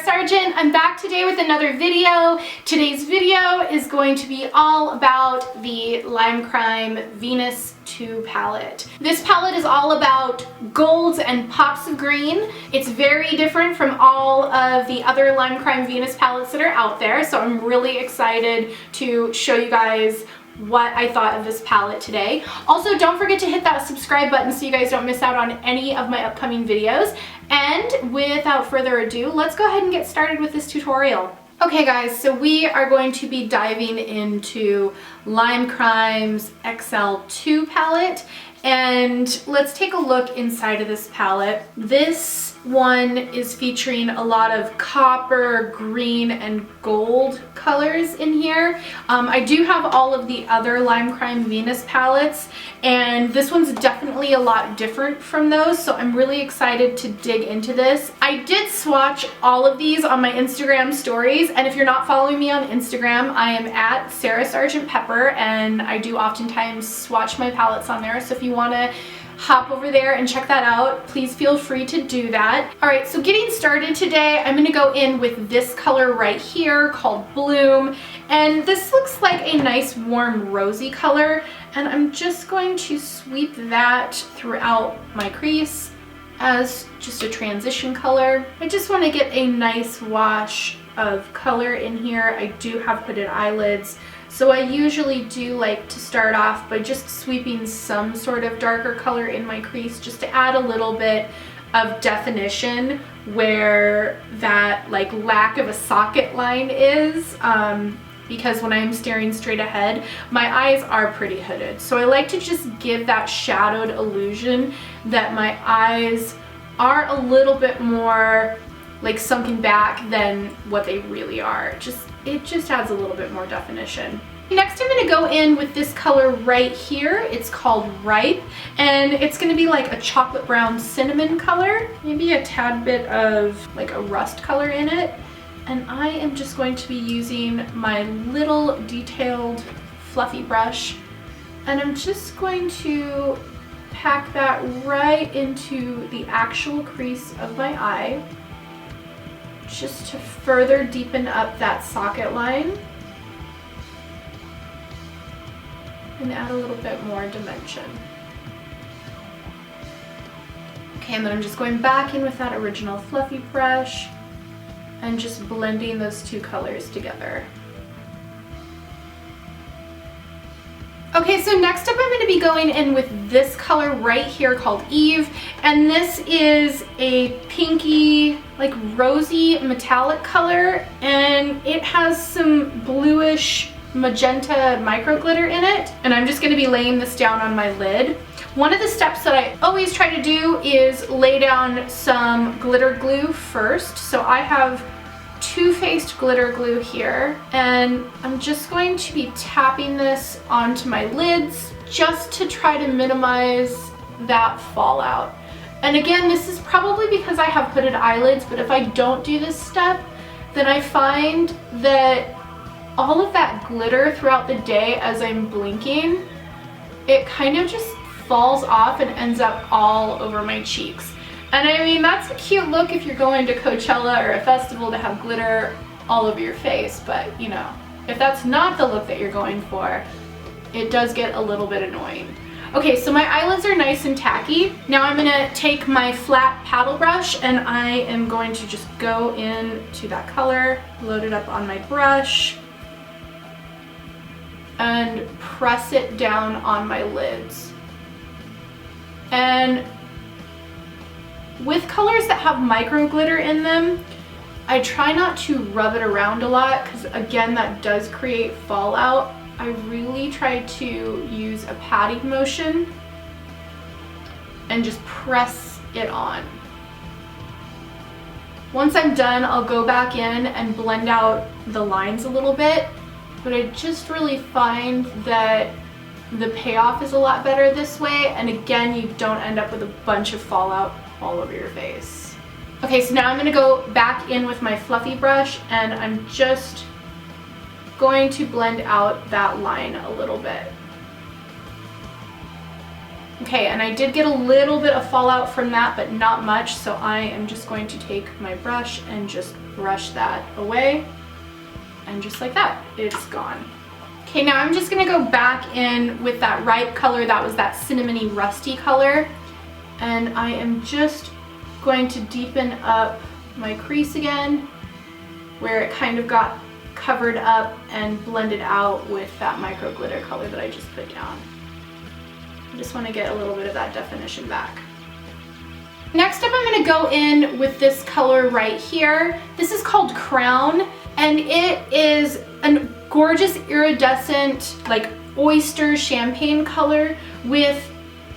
Sargent. I'm back today with another video. Today's video is going to be all about the Lime Crime Venus 2 palette. This palette is all about golds and pops of green. It's very different from all of the other Lime Crime Venus palettes that are out there, so I'm really excited to show you guys what I thought of this palette today. Also, don't forget to hit that subscribe button so you guys don't miss out on any of my upcoming videos. And without further ado, let's go ahead and get started with this tutorial. Okay guys, so we are going to be diving into Lime Crime's XL2 palette, and let's take a look inside of this palette. This one is featuring a lot of copper, green, and gold colors in here. I do have all of the other Lime Crime Venus palettes, and this one's definitely a lot different from those, so I'm really excited to dig into this. I did swatch all of these on my Instagram stories, and if you're not following me on Instagram, I am at Sargent Pepper, and I do oftentimes swatch my palettes on there, so if you want to hop over there and check that out, please feel free to do that. Alright, so getting started today, I'm going to go in with this color right here called Bloom, and this looks like a nice warm rosy color, and I'm just going to sweep that throughout my crease as just a transition color. I just want to get a nice wash of color in here. I do have hooded eyelids, so I usually do like to start off by just sweeping some sort of darker color in my crease just to add a little bit of definition where that like lack of a socket line is, because when I'm staring straight ahead, my eyes are pretty hooded. So I like to just give that shadowed illusion that my eyes are a little bit more like sunken back than what they really are. It just adds a little bit more definition. Next, I'm going to go in with this color right here. It's called Ripe, and it's going to be like a chocolate brown cinnamon color, maybe a tad bit of like a rust color in it. And I am just going to be using my little detailed fluffy brush, and I'm just going to pack that right into the actual crease of my eye, just to further deepen up that socket line and add a little bit more dimension. Okay, and then I'm just going back in with that original fluffy brush and just blending those two colors together. Okay, so next up I'm going to be going in with this color right here called Eve, and this is a pinky, like rosy metallic color, and it has some bluish magenta micro glitter in it, and I'm just going to be laying this down on my lid. One of the steps that I always try to do is lay down some glitter glue first, so I have two-faced glitter glue here, and I'm just going to be tapping this onto my lids just to try to minimize that fallout. And again, this is probably because I have hooded eyelids, but if I don't do this step, then I find that all of that glitter throughout the day as I'm blinking, it kind of just falls off and ends up all over my cheeks. And I mean, that's a cute look if you're going to Coachella or a festival to have glitter all over your face, but you know, if that's not the look that you're going for, it does get a little bit annoying. Okay, so my eyelids are nice and tacky. Now I'm gonna take my flat paddle brush and I am going to just go into that color, load it up on my brush, and press it down on my lids. And with colors that have micro glitter in them, I try not to rub it around a lot because again, that does create fallout. I really try to use a patting motion and just press it on. Once I'm done, I'll go back in and blend out the lines a little bit, but I just really find that the payoff is a lot better this way, and again, you don't end up with a bunch of fallout all over your face. Okay, so now I'm going to go back in with my fluffy brush, and I'm just going to blend out that line a little bit. Okay, and I did get a little bit of fallout from that, but not much, so I am just going to take my brush and just brush that away. And just like that, it's gone. Okay, now I'm just gonna go back in with that ripe color. That was that cinnamony rusty color. And I am just going to deepen up my crease again, where it kind of got covered up and blended out with that micro glitter color that I just put down. I just want to get a little bit of that definition back. Next up, I'm going to go in with this color right here. This is called Crown, and it is a gorgeous iridescent, like oyster champagne color with,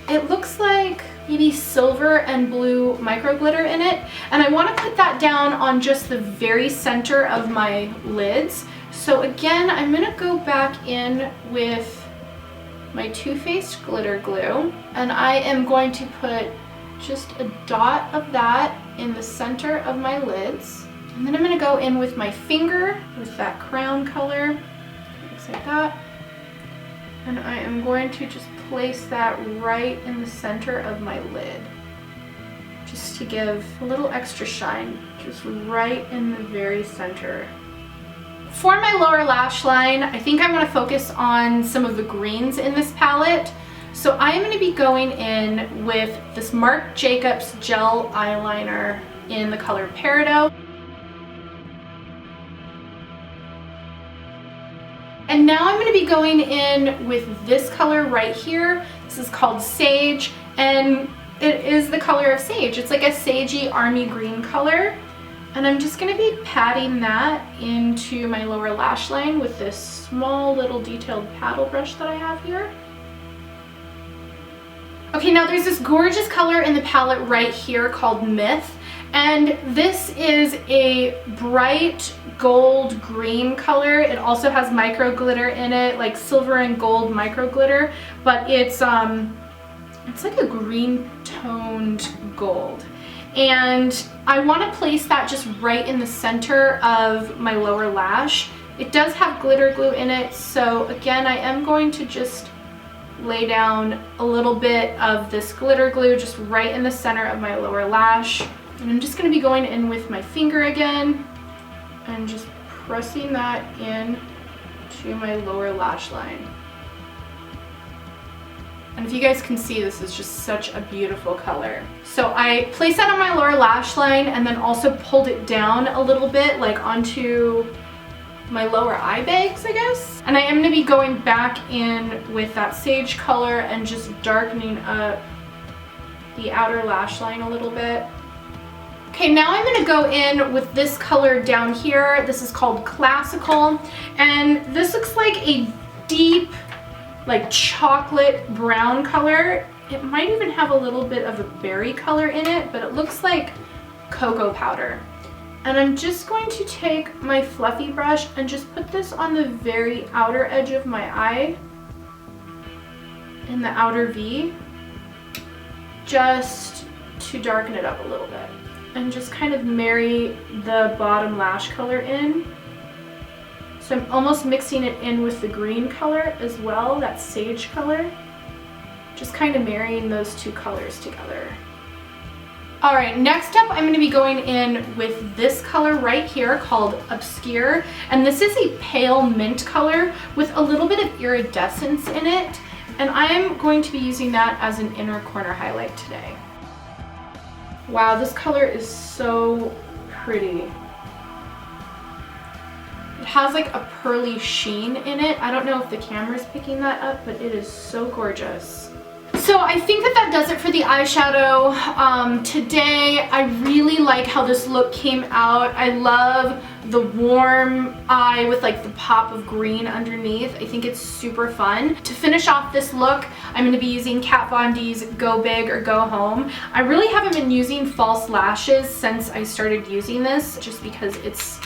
it looks like maybe silver and blue micro glitter in it. And I want to put that down on just the very center of my lids. So again, I'm going to go back in with my Too Faced glitter glue, and I am going to put just a dot of that in the center of my lids. And then I'm going to go in with my finger with that crown color, looks like that. And I am going to just place that right in the center of my lid, just to give a little extra shine, just right in the very center. For my lower lash line, I think I'm going to focus on some of the greens in this palette. So I am going to be going in with this Marc Jacobs gel eyeliner in the color Peridot. And now I'm going to be going in with this color right here. This is called Sage, and it is the color of sage. It's like a sagey army green color. And I'm just going to be patting that into my lower lash line with this small little detailed paddle brush that I have here. Okay, now there's this gorgeous color in the palette right here called Myth. And this is a bright gold green color. It also has micro glitter in it, like silver and gold micro glitter, but it's like a green toned gold. And I want to place that just right in the center of my lower lash. It does have glitter glue in it, so again, I am going to just lay down a little bit of this glitter glue just right in the center of my lower lash. And I'm just going to be going in with my finger again and just pressing that in to my lower lash line. And if you guys can see, this is just such a beautiful color. So I placed that on my lower lash line and then also pulled it down a little bit, like onto my lower eye bags, I guess. And I am going to be going back in with that sage color and just darkening up the outer lash line a little bit. Okay, now I'm going to go in with this color down here. This is called Classical, and this looks like a deep, like chocolate brown color. It might even have a little bit of a berry color in it, but it looks like cocoa powder. And I'm just going to take my fluffy brush and just put this on the very outer edge of my eye, in the outer V, just to darken it up a little bit. And just kind of marry the bottom lash color in. So I'm almost mixing it in with the green color as well, that sage color. Just kind of marrying those two colors together. All right, next up I'm going to be going in with this color right here called Obscure. And this is a pale mint color with a little bit of iridescence in it. And I'm going to be using that as an inner corner highlight today. Wow, this color is so pretty. It has like a pearly sheen in it. I don't know if the camera's picking that up, but it is so gorgeous. So I think that does it for the eyeshadow today. I really like how this look came out. I love the warm eye with like the pop of green underneath. I think it's super fun. To finish off this look, I'm going to be using Kat Von D's Go Big or Go Home. I really haven't been using false lashes since I started using this, just because it's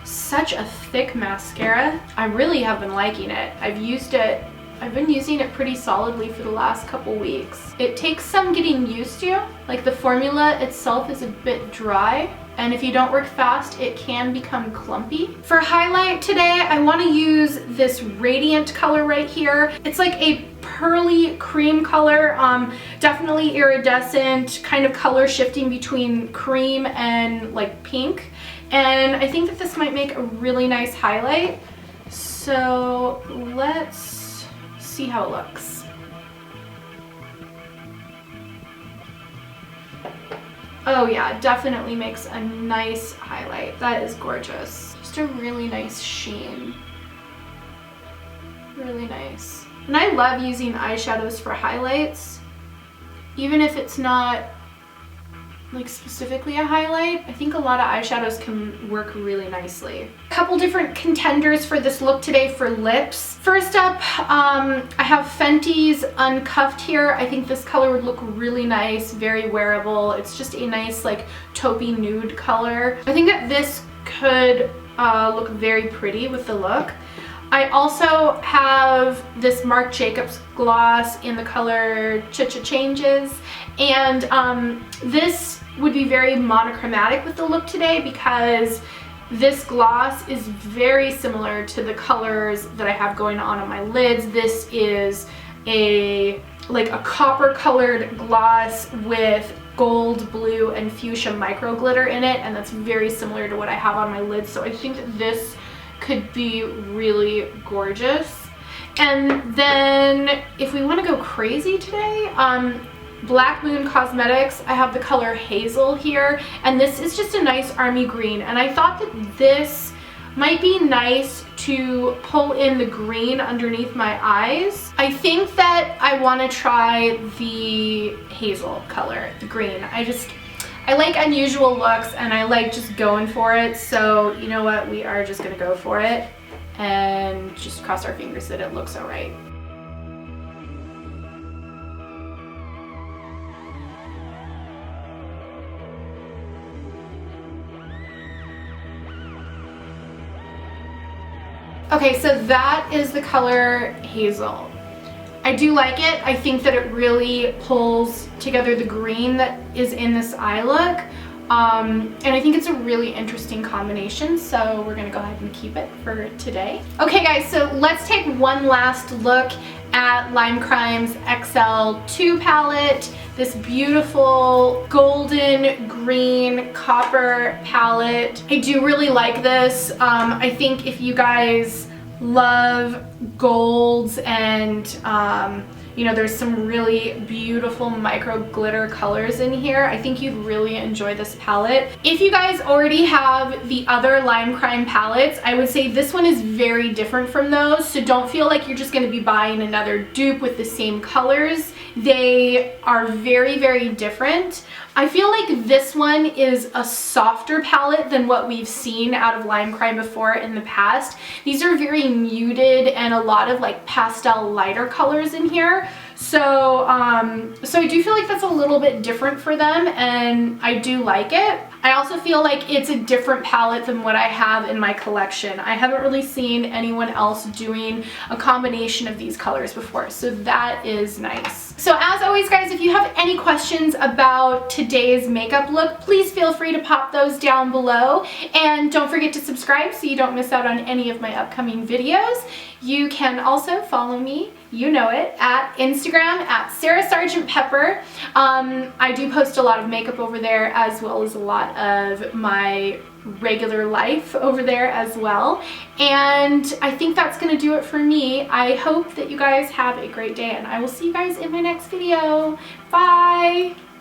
such a thick mascara. I really have been liking it. I've been using it pretty solidly for the last couple weeks. It takes some getting used to. Like the formula itself is a bit dry, and if you don't work fast, it can become clumpy. For highlight today, I want to use this Radiant color right here. It's like a pearly cream color, definitely iridescent, kind of color shifting between cream and like pink. And I think that this might make a really nice highlight. So let's see how it looks. Oh yeah, definitely makes a nice highlight. That is gorgeous. Just a really nice sheen. Really nice. And I love using eyeshadows for highlights. Even if it's not like specifically a highlight, I think a lot of eyeshadows can work really nicely. A couple different contenders for this look today for lips. First up, I have Fenty's Uncuffed here. I think this color would look really nice, very wearable. It's just a nice like taupey nude color. I think that this could look very pretty with the look. I also have this Marc Jacobs gloss in the color Cha-Cha Changes, and this would be very monochromatic with the look today because this gloss is very similar to the colors that I have going on my lids. This is like a copper colored gloss with gold, blue, and fuchsia micro glitter in it, and that's very similar to what I have on my lids, so I think that this could be really gorgeous. And then if we want to go crazy today, Black Moon Cosmetics, I have the color Hazel here, and this is just a nice army green, and I thought that this might be nice to pull in the green underneath my eyes. I think that I want to try the Hazel color, the green. I like unusual looks and I like just going for it, so you know what, we are just gonna go for it and just cross our fingers that it looks alright. Okay, so that is the color Hazel. I do like it. I think that it really pulls together the green that is in this eye look. And I think it's a really interesting combination, so we're gonna go ahead and keep it for today. Okay guys, so let's take one last look at Lime Crime's XL2 palette. This beautiful golden green copper palette. I do really like this. I think if you guys love golds and you know, there's some really beautiful micro glitter colors in here, I think you'd really enjoy this palette. If you guys already have the other Lime Crime palettes, I would say this one is very different from those, so don't feel like you're just going to be buying another dupe with the same colors. They are very, very different. I feel like this one is a softer palette than what we've seen out of Lime Crime before in the past. These are very muted and a lot of like pastel lighter colors in here. So, so I do feel like that's a little bit different for them, and I do like it. I also feel like it's a different palette than what I have in my collection. I haven't really seen anyone else doing a combination of these colors before, so that is nice. So as always guys, if you have any questions about today's makeup look, please feel free to pop those down below, and don't forget to subscribe so you don't miss out on any of my upcoming videos. You can also follow me, you know it, at Instagram at Sarah Sargent Pepper. I do post a lot of makeup over there, as well as a lot of my regular life over there as well. And I think that's gonna do it for me. I hope that you guys have a great day, and I will see you guys in my next video. Bye!